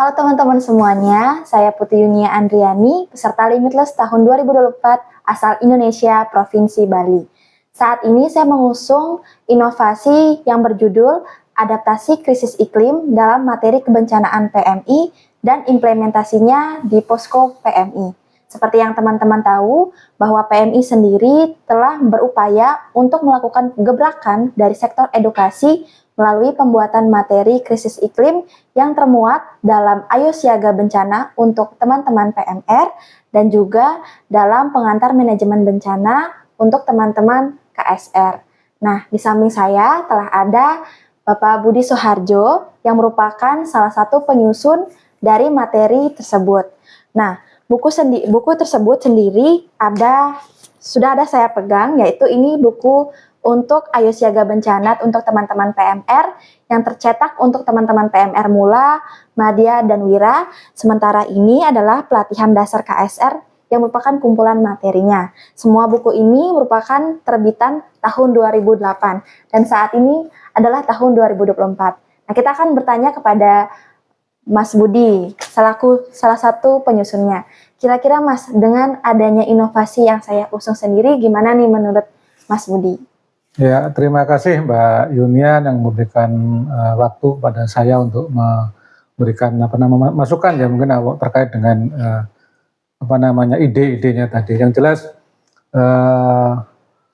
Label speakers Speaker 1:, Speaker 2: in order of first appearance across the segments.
Speaker 1: Halo teman-teman semuanya, saya Putri Yunia Andriani, peserta Limitless tahun 2024 asal Indonesia, Provinsi Bali. Saat ini saya mengusung inovasi yang berjudul Adaptasi Krisis Iklim dalam materi kebencanaan PMI dan implementasinya di Posko PMI. Seperti yang teman-teman tahu, bahwa PMI sendiri telah berupaya untuk melakukan gebrakan dari sektor edukasi melalui pembuatan materi krisis iklim yang termuat dalam Ayo Siaga Bencana untuk teman-teman PMR dan juga dalam pengantar manajemen bencana untuk teman-teman KSR. Nah, di samping saya telah ada Bapak Budi Soharjo yang merupakan salah satu penyusun dari materi tersebut. Nah, buku tersebut sendiri sudah ada saya pegang, yaitu ini buku untuk Ayo Siaga Bencana untuk teman-teman PMR yang tercetak untuk teman-teman PMR Mula, Madya, dan Wira. Sementara ini adalah pelatihan dasar KSR yang merupakan kumpulan materinya. Semua buku ini merupakan terbitan tahun 2008 dan saat ini adalah tahun 2024. Nah, kita akan bertanya kepada Mas Budi, selaku salah satu penyusunnya. Kira-kira Mas, dengan adanya inovasi yang saya usung sendiri, gimana nih menurut Mas Budi?
Speaker 2: Ya, terima kasih Mbak Yunia yang memberikan waktu pada saya untuk memberikan masukan ya mungkin terkait dengan ide-idenya tadi. Yang jelas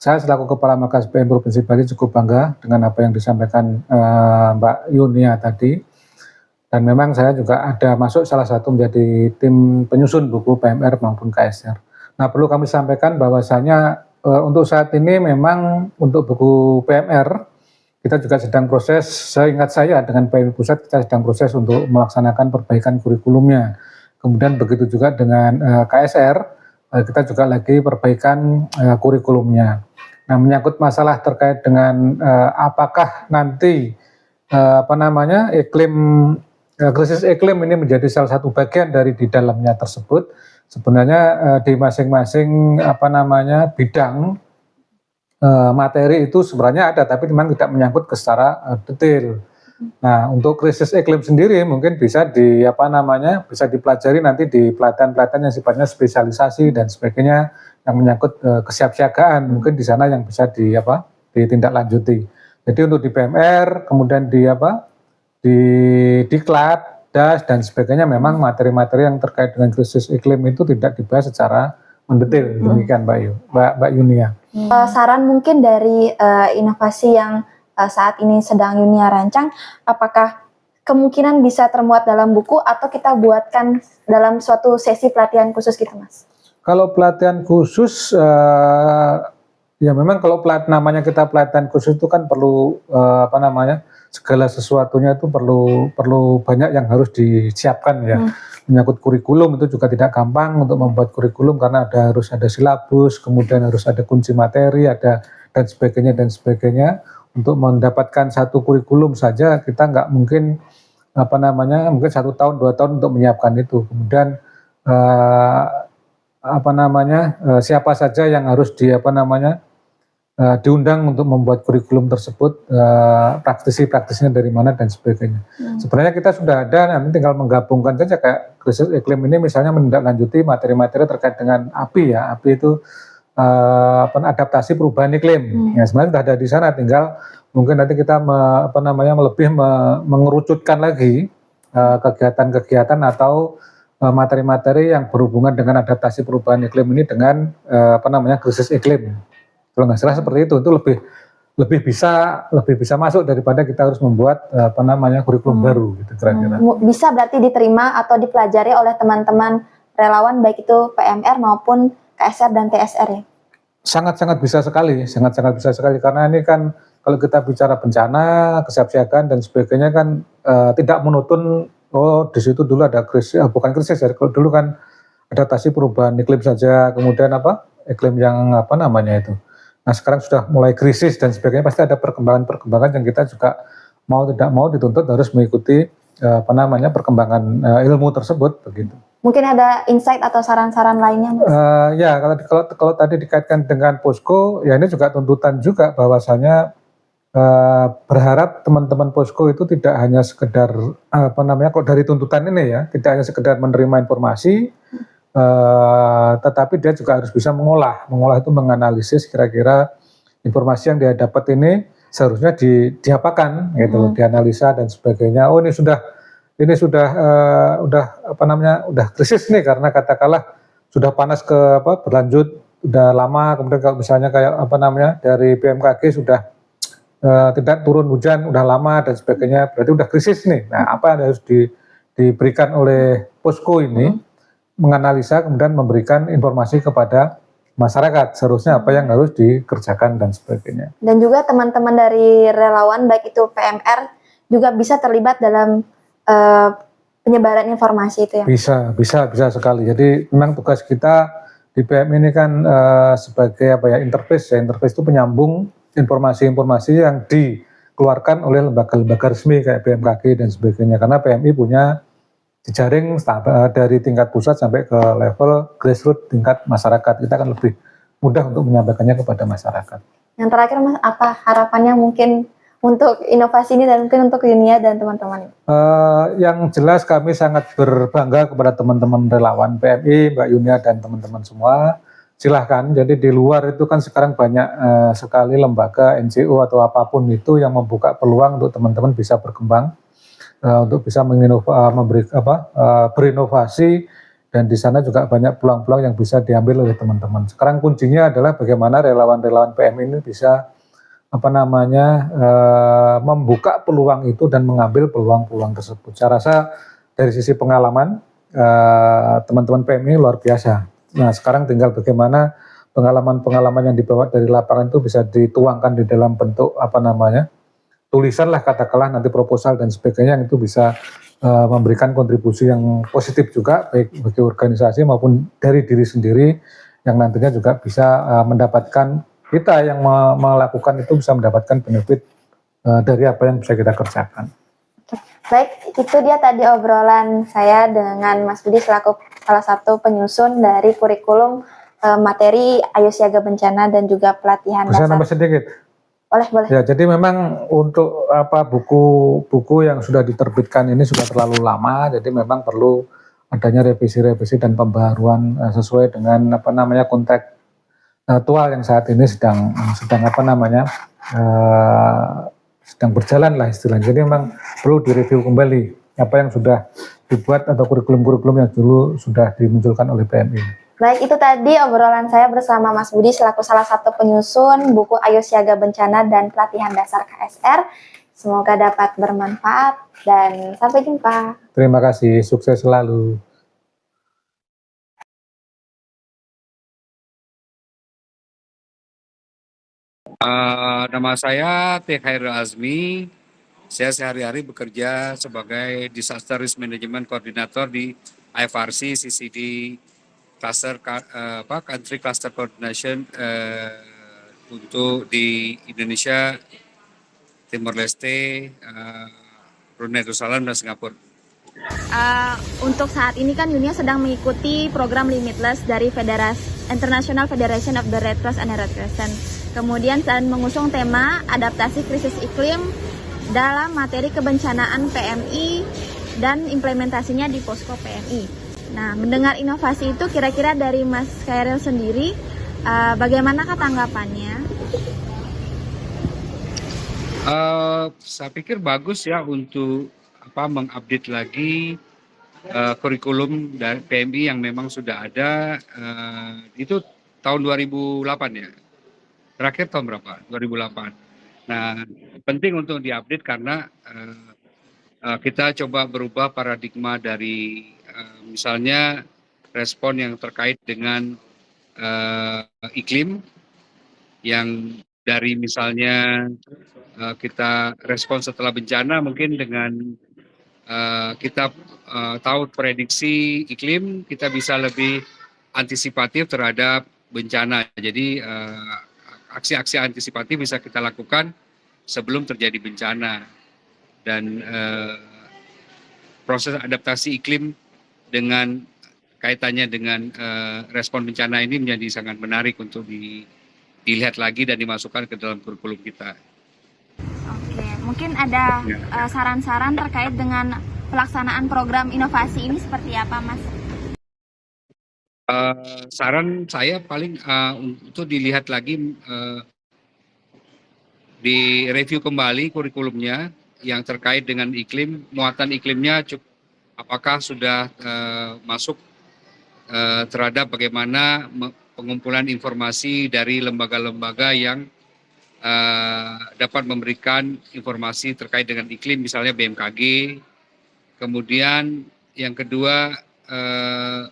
Speaker 2: saya selaku Kepala Markas PM Provinsi Bali cukup bangga dengan apa yang disampaikan Mbak Yunia tadi. Dan memang saya juga ada masuk salah satu menjadi tim penyusun buku PMR maupun KSR. Nah, perlu kami sampaikan bahwasanya untuk saat ini memang untuk buku PMR kita juga sedang proses, seingat saya dengan PMI Pusat kita sedang proses untuk melaksanakan perbaikan kurikulumnya. Kemudian begitu juga dengan KSR kita juga lagi perbaikan kurikulumnya. Nah, menyangkut masalah terkait dengan apakah nanti krisis iklim ini menjadi salah satu bagian dari di dalamnya tersebut. Sebenarnya di masing-masing bidang materi itu sebenarnya ada, tapi memang tidak menyangkut ke secara detail. Nah, untuk krisis iklim sendiri mungkin bisa bisa dipelajari nanti di pelatihan-pelatihan yang sifatnya spesialisasi dan sebagainya yang menyangkut kesiapsiagaan, mungkin di sana yang bisa ditindaklanjuti. Jadi untuk di PMR, kemudian di Diklat, DAS dan sebagainya memang materi-materi yang terkait dengan krisis iklim itu tidak dibahas secara mendetail. Demikian Mbak Yunia.
Speaker 1: Saran mungkin dari inovasi yang saat ini sedang Yunia rancang, apakah kemungkinan bisa termuat dalam buku atau kita buatkan dalam suatu sesi pelatihan khusus gitu, Mas?
Speaker 2: Kalau pelatihan khusus ya memang kalau namanya kita pelatihan khusus itu kan perlu segala sesuatunya itu perlu banyak yang harus disiapkan ya. Menyangkut kurikulum itu juga tidak gampang untuk membuat kurikulum karena harus ada silabus, kemudian harus ada kunci materi, dan sebagainya. Untuk mendapatkan satu kurikulum saja kita nggak mungkin mungkin 1 tahun 2 tahun untuk menyiapkan itu. Kemudian siapa saja yang harus diundang untuk membuat kurikulum tersebut, praktisi-praktisnya dari mana dan sebagainya. Sebenarnya kita sudah ada, nanti tinggal menggabungkan saja kayak krisis iklim ini misalnya menindaklanjuti materi-materi terkait dengan API ya. API itu adaptasi perubahan iklim. Ya, sebenarnya sudah ada di sana, tinggal mungkin nanti kita lebih mengerucutkan lagi kegiatan-kegiatan atau materi-materi yang berhubungan dengan adaptasi perubahan iklim ini dengan krisis iklim. Kalau nggak salah seperti itu lebih bisa masuk daripada kita harus membuat kurikulum baru gitu kira-kira.
Speaker 1: Bisa berarti diterima atau dipelajari oleh teman-teman relawan baik itu PMR maupun KSR dan TSR ya?
Speaker 2: Sangat-sangat bisa sekali karena ini kan kalau kita bicara bencana, kesiapsiagaan dan sebagainya kan tidak menutun di situ dulu ada krisis, bukan krisis ya, kalau dulu kan adaptasi perubahan iklim saja, kemudian iklim yang itu. Nah, sekarang sudah mulai krisis dan sebagainya, pasti ada perkembangan yang kita juga mau tidak mau dituntut harus mengikuti perkembangan ilmu tersebut begitu.
Speaker 1: Mungkin ada insight atau saran-saran lainnya, Mas?
Speaker 2: Ya, kalau tadi dikaitkan dengan posko, ya ini juga tuntutan juga bahwasanya berharap teman-teman posko itu tidak hanya sekedar kok dari tuntutan ini ya, tidak hanya sekedar menerima informasi, tetapi dia juga harus bisa mengolah itu menganalisis kira-kira informasi yang dia dapat ini seharusnya diapakan gitu, dianalisa dan sebagainya. Oh ini sudah udah krisis nih karena katakanlah sudah panas berlanjut udah lama, kemudian kalau misalnya kayak dari BMKG sudah tidak turun hujan udah lama dan sebagainya, berarti udah krisis nih. Nah, apa yang harus diberikan oleh posko ini menganalisa kemudian memberikan informasi kepada masyarakat seharusnya apa yang harus dikerjakan dan sebagainya.
Speaker 1: Dan juga teman-teman dari relawan baik itu PMR juga bisa terlibat dalam penyebaran informasi itu ya. Bisa sekali. Jadi memang tugas kita di PM ini kan sebagai interface ya. Interface itu penyambung informasi-informasi yang dikeluarkan oleh lembaga-lembaga resmi kayak BMKG dan sebagainya. Karena PMI punya jejaring dari tingkat pusat sampai ke level grassroots tingkat masyarakat. Kita akan lebih mudah untuk menyampaikannya kepada masyarakat. Yang terakhir Mas, apa harapannya mungkin untuk inovasi ini dan mungkin untuk Yunia dan teman-teman?
Speaker 2: Yang jelas kami sangat berbangga kepada teman-teman relawan PMI, Mbak Yunia dan teman-teman semua. Silahkan, jadi di luar itu kan sekarang banyak sekali lembaga, NGO atau apapun itu yang membuka peluang untuk teman-teman bisa berkembang, untuk bisa berinovasi, dan di sana juga banyak peluang-peluang yang bisa diambil oleh teman-teman. Sekarang kuncinya adalah bagaimana relawan-relawan PMI ini bisa membuka peluang itu dan mengambil peluang-peluang tersebut. Saya rasa dari sisi pengalaman teman-teman PMI luar biasa. Nah, sekarang tinggal bagaimana pengalaman-pengalaman yang dibawa dari lapangan itu bisa dituangkan di dalam bentuk tulisan lah katakanlah, nanti proposal dan sebagainya, yang itu bisa memberikan kontribusi yang positif juga baik bagi organisasi maupun dari diri sendiri, yang nantinya juga bisa mendapatkan, kita yang melakukan itu bisa mendapatkan benefit dari apa yang bisa kita kerjakan.
Speaker 1: Baik, itu dia tadi obrolan saya dengan Mas Budi selaku salah satu penyusun dari kurikulum materi Ayo Siaga Bencana dan juga pelatihan
Speaker 2: Bisa
Speaker 1: dasar.
Speaker 2: nambah sedikit?
Speaker 1: Boleh.
Speaker 2: Ya, jadi memang untuk buku-buku yang sudah diterbitkan ini sudah terlalu lama, jadi memang perlu adanya revisi-revisi dan pembaharuan sesuai dengan konteks aktual yang saat ini sedang sedang berjalan lah istilahnya. Jadi memang perlu direview kembali apa yang sudah dibuat atau kurikulum-kurikulum yang dulu sudah dimunculkan oleh PMI.
Speaker 1: Baik, itu tadi obrolan saya bersama Mas Budi selaku salah satu penyusun buku Ayo Siaga Bencana dan Pelatihan Dasar KSR. Semoga dapat bermanfaat dan sampai jumpa.
Speaker 2: Terima kasih, sukses selalu.
Speaker 3: Nama saya T. Khairul Azmi. Saya sehari-hari bekerja sebagai Disaster Risk Management Coordinator di IFRC CCD Country Cluster Coordination untuk di Indonesia, Timor Leste, Brunei Darussalam dan Singapura.
Speaker 4: Untuk saat ini kan dunia sedang mengikuti program Limitless dari International Federation of the Red Cross and Red Crescent. Kemudian saya mengusung tema adaptasi krisis iklim dalam materi kebencanaan PMI dan implementasinya di posko PMI. Nah, mendengar inovasi itu kira-kira dari Mas Khairil sendiri, bagaimanakah tanggapannya?
Speaker 3: Saya pikir bagus ya untuk mengupdate lagi kurikulum dari PMI yang memang sudah ada. Itu tahun 2008 ya. Terakhir tahun berapa? 2008. Nah, penting untuk diupdate karena kita coba berubah paradigma dari misalnya respon yang terkait dengan iklim, yang dari misalnya kita respon setelah bencana mungkin dengan kita tahu prediksi iklim, kita bisa lebih antisipatif terhadap bencana. Jadi aksi-aksi antisipatif bisa kita lakukan sebelum terjadi bencana, dan proses adaptasi iklim dengan kaitannya dengan respon bencana ini menjadi sangat menarik untuk dilihat lagi dan dimasukkan ke dalam kurikulum kita.
Speaker 4: Mungkin ada
Speaker 3: Ya.
Speaker 4: saran-saran terkait dengan pelaksanaan program inovasi ini seperti apa, Mas?
Speaker 3: Saran saya paling untuk dilihat lagi, direview kembali kurikulumnya yang terkait dengan iklim, muatan iklimnya apakah sudah masuk terhadap bagaimana pengumpulan informasi dari lembaga-lembaga yang dapat memberikan informasi terkait dengan iklim, misalnya BMKG. Kemudian yang kedua,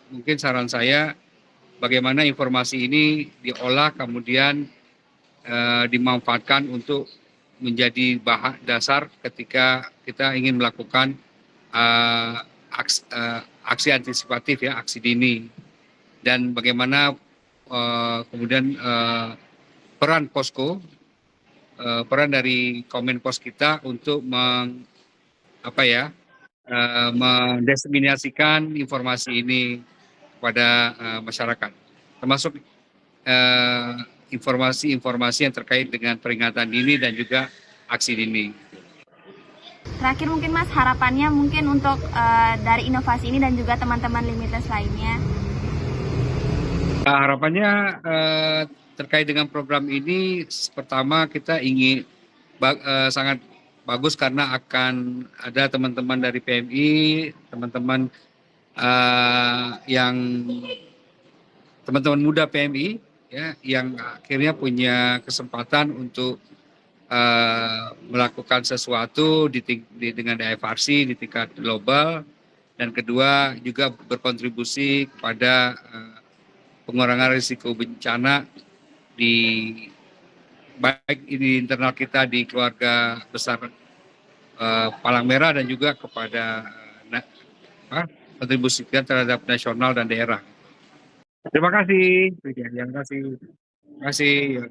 Speaker 3: mungkin saran saya bagaimana informasi ini diolah kemudian dimanfaatkan untuk menjadi bahan dasar ketika kita ingin melakukan aksi antisipatif ya, aksi dini, dan bagaimana kemudian peran posko, peran dari Komenpos kita untuk mendiseminasikan informasi ini kepada masyarakat, termasuk informasi-informasi yang terkait dengan peringatan dini dan juga aksi dini.
Speaker 4: Terakhir mungkin Mas, harapannya mungkin untuk dari inovasi ini dan juga teman-teman Limitless lainnya.
Speaker 3: Harapannya terkait dengan program ini, pertama kita ingin sangat bagus karena akan ada teman-teman dari PMI, teman-teman teman-teman muda PMI ya, yang akhirnya punya kesempatan untuk melakukan sesuatu dengan IFRC di tingkat global, dan kedua juga berkontribusi kepada pengurangan risiko bencana baik di internal kita di keluarga besar Palang Merah dan juga kepada kontribusi kita terhadap nasional dan daerah. Terima kasih. Terima kasih.